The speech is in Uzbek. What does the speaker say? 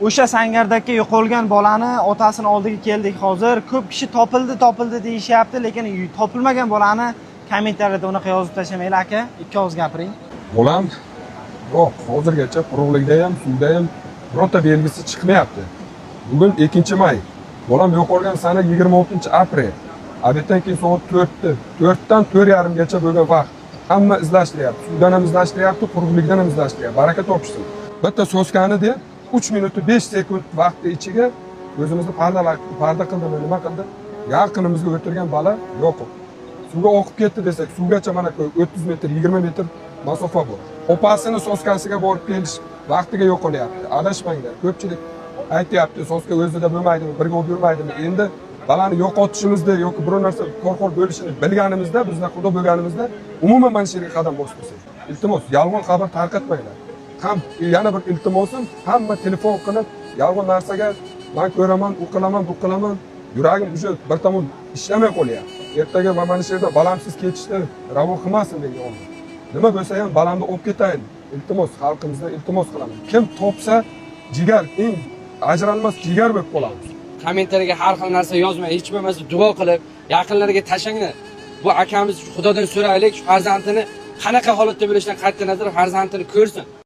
O'sha Sangardakka yo'qolgan bolani otasini oldiga keldik hozir. Ko'p kishi topildi deyishyapti, lekin topilmagan bolani kommentariyada unaqa yozib tashlamanglar aka. Ikki og'iz gapiring. Bolam yo'q, hozirgacha quruqlikda ham, suvda ham birorta belgisi chiqmayapti. Bugun 2-may. Bolam yo'qolgan sana 26-aprel. Abetdan keyin soat 4dan 4:30gacha bo'lgan vaqt. Hamma izlashtiryapti. Suvdan ham izlashtiryapti, quruqlikdan ham izlashtiryapti. Baraka topishsin. Bitta soskani deb 3 minut 5 sekund vaqtda ichiga o'zimizni parda qildimi, nima qildi? Yaqinimizga o'tirgan bola yo'q. Suvga oqib ketdi desak, suvgacha mana 30 metr, 20 metr masofa bor. Opasini soskasiga borib kelish vaqtiga yo'qolyapti. Adashmanglar. Ko'pchilik aytyapti, soska o'zida bo'lmaydimi, birga olib yurmaydimi? Endi balani yo'qotishimizda yoki biror narsa korxor bo'lishini bilganimizda, bizlar xudo bo'lganimizda umuman mana shu yerga qadam bosmasak. Iltimos, yolg'on xabar tarqatmanglar. Ham yana bir iltimosim, hamma telefon qilib, yolg'on narsaga men ko'raman, u qilaman, bu qilaman, yuragim o'sha bir tomon ishlamay qolyapti. Ertaga mana shu yerda balamsiz ketishni ravo qilmasin degan. Nima bo'lsa ham balamni olib ketayin. Iltimos, xalqimizdan iltimos qilaman. Kim topsa, jigar eng ajralmas jigar bo'lib qolamiz. Kommentariyaga har xil narsa yozmang, hech bo'lmasa duo qilib, yaqinlariga tashanglar. Bu akamiz Xudodan so'raylik, farzandini qanaqa holatda bo'lishidan qat'iy nazar farzandini ko'rsin.